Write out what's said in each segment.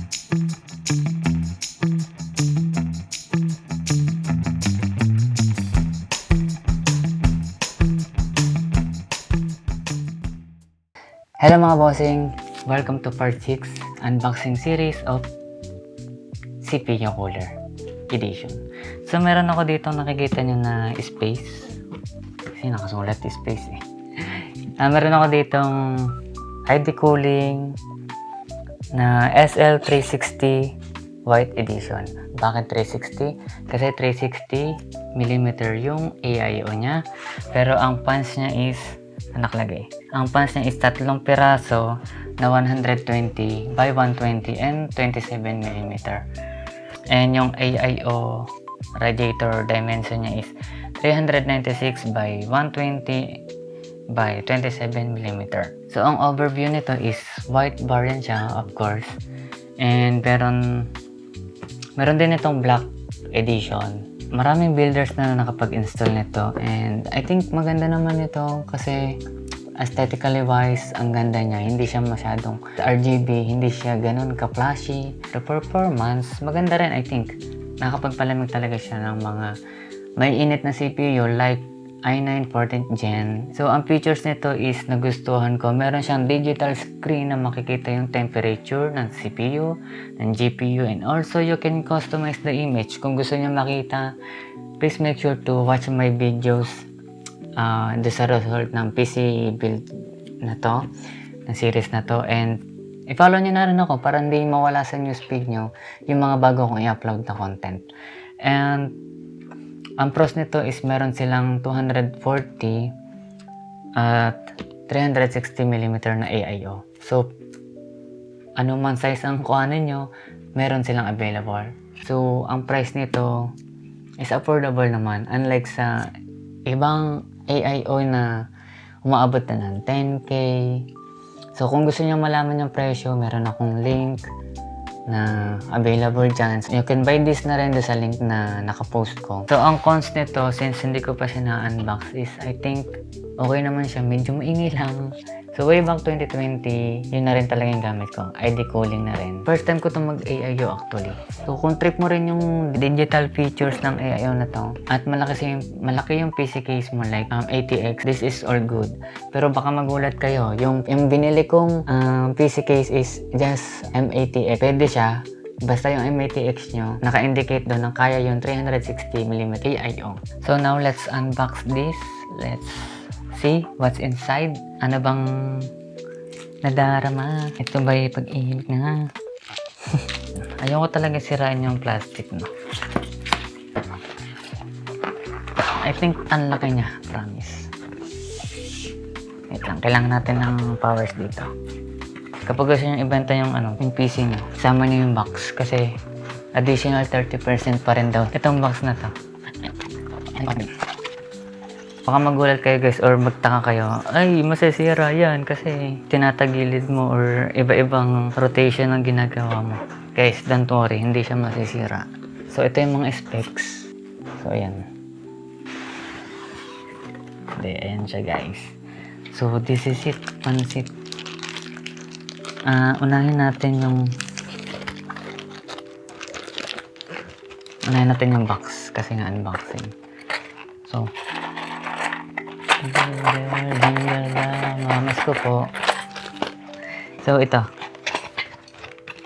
Hello mga bossing! Welcome to part 6 unboxing series of CPU Cooler Edition. So meron ako dito nakikita nyo na space. Kasi nakasulat space eh. Meron ako ditong ID cooling na SL360 White Edition. Bakit 360? Kasi 360mm yung AIO nya. Pero ang fans nya is nakalagay. Ang fans niya is 3 piraso na 120 by 120 and 27mm. And yung AIO radiator dimension niya is 396 by 120 by 27mm. So ang overview nito is white variant siya, of course. And meron din itong black edition. Maraming builders na nakapag-install nito and I think maganda naman ito kasi aesthetically wise, ang ganda niya. Hindi siya masyadong RGB, hindi siya ganun ka-flashy. The performance, maganda rin I think. Nakapagpalamig talaga siya ng mga may init na CPU like i9 14th Gen. So, ang features nito is nagustuhan ko. Meron siyang digital screen na makikita yung temperature ng CPU, ng GPU, and also you can customize the image. Kung gusto niyo makita, please make sure to watch my videos sa result ng PC build na to, ng series na to. And i-follow niyo na rin ako para hindi mawala sa newsfeed niyo yung mga bago kong i-upload na content. And ang pros nito is meron silang 240 at 360mm na AIO. So, ano man size ang kuhanin nyo, meron silang available. So, ang price nito is affordable naman. Unlike sa ibang AIO na umaabot na ng 10K. So, kung gusto nyo malaman yung presyo, meron akong link na available dyan. You can buy this na rin sa link na nakapost ko. So, ang cons nito, since hindi ko pa siya na-unbox is, I think, okay naman siya. Medyo maingay lang. So, way back 2020, yun na rin talaga yung gamit ko. ID cooling na rin. First time ko itong mag-AIO actually. So, kung trip mo rin yung digital features ng AIO na to, at malaki yung PC case mo like ATX, this is all good. Pero baka magulat kayo, yung binili kong PC case is just M80X. Pwede siya, basta yung M80X nyo, naka-indicate doon na kaya yung 360mm AIO. So, now let's unbox this. Let's see what's inside. Ano bang nadarama? Ito ba'y pag-ihip na? Ayoko talaga sirain yung plastic, no? I think ang laki niya, promise. Wait lang, kailangan natin ng powers dito. Kapag gusto nyo ibenta yung yung PC nyo, sama nyo yung box kasi additional 30% pa rin daw itong box na to. Baka magulat kayo guys or magtaka kayo, ay masisira yan kasi tinatagilid mo or iba-ibang rotation ang ginagawa mo. Guys, don't worry, hindi siya masisira. So ito yung mga specs. So ayan. Ayan siya guys. So this is it, pansit. Unahin natin yung box kasi nga unboxing. So mamas ko po. So ito,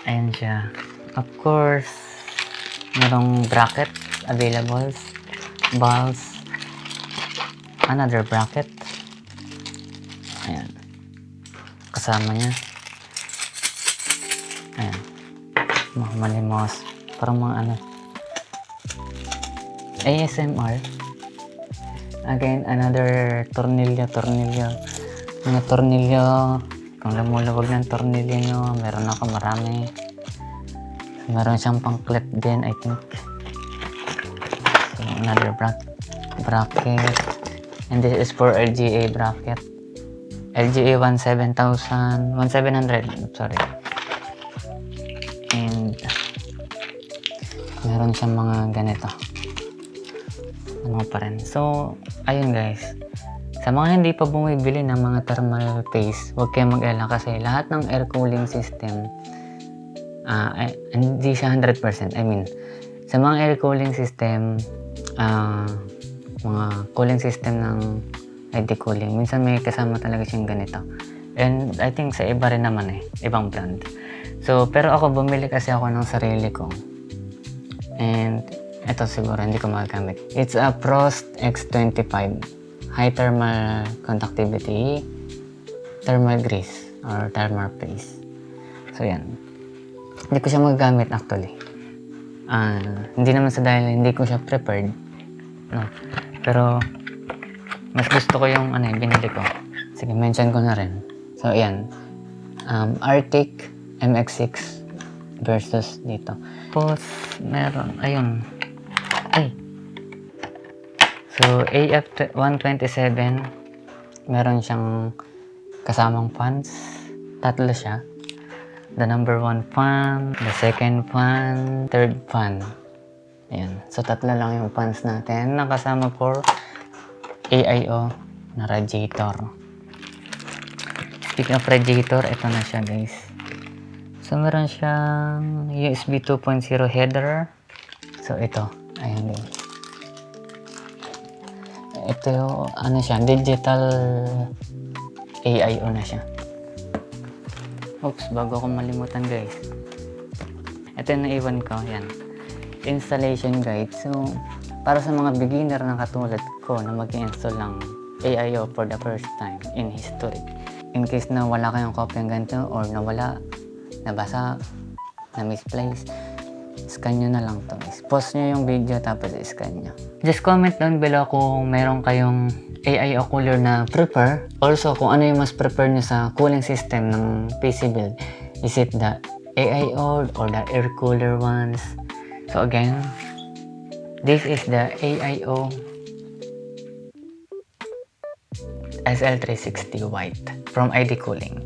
ayan siya. Of course, merong bracket available, balls, another bracket. Ayan, kasama niya. Ayan, mga malimos, parang mga ASMR. Again, another tornilyo. Mga tornilyo, kung lumulubog ng tornilyo nyo, meron ako marami. Meron siyang pang clip din, I think. So, another bracket. And this is for LGA bracket. LGA 1700, sorry. And meron siyang mga ganito. Pa rin. So, ayun guys. Sa mga hindi pa bumibili ng mga thermal paste, huwag kayong mag-alala kasi lahat ng air cooling system Hindi siya 100%. I mean, sa mga air cooling system, mga cooling system ng ID cooling, minsan may kasama talaga siyang ganito. And I think sa iba rin naman ibang brand. So, pero ako bumili kasi ako ng sarili ko. And ito siguro hindi ko magagamit. It's a Frost X25. High thermal conductivity, thermal grease, or thermal paste. So, yan. Hindi ko siya magagamit actually. Hindi naman sa dahil hindi ko siya prepared. No. Pero, mas gusto ko yung binili ko. Sige, mention ko na rin. So, yan. Arctic MX6 versus dito. Tapos, meron, ayun. So, AF127, meron siyang kasamang fans. Tatlo siya. The number 1 fan, the second fan, third fan. Ayan. So, tatlo lang yung fans natin. Nakasama for AIO na radiator. Speaking of radiator, ito na siya guys. So, meron siyang USB 2.0 header. So, ito. Ayan guys. Ito yung, digital AIO na siya. Oops, bago ako malimutan guys. Ito yung naiwan ko, yan. Installation guide. So, para sa mga beginner na katulad ko na mag-install ng AIO for the first time in history. In case na wala kayong copy ng ganito or nawala, nabasa, na-misplace, scan nyo na lang to. Pause nyo yung video tapos scan nyo. Just comment down below kung meron kayong AIO cooler na prefer. Also, kung ano yung mas prefer nyo sa cooling system ng PC build. Is it the AIO or the air cooler ones? So again, this is the AIO SL360 White from ID Cooling.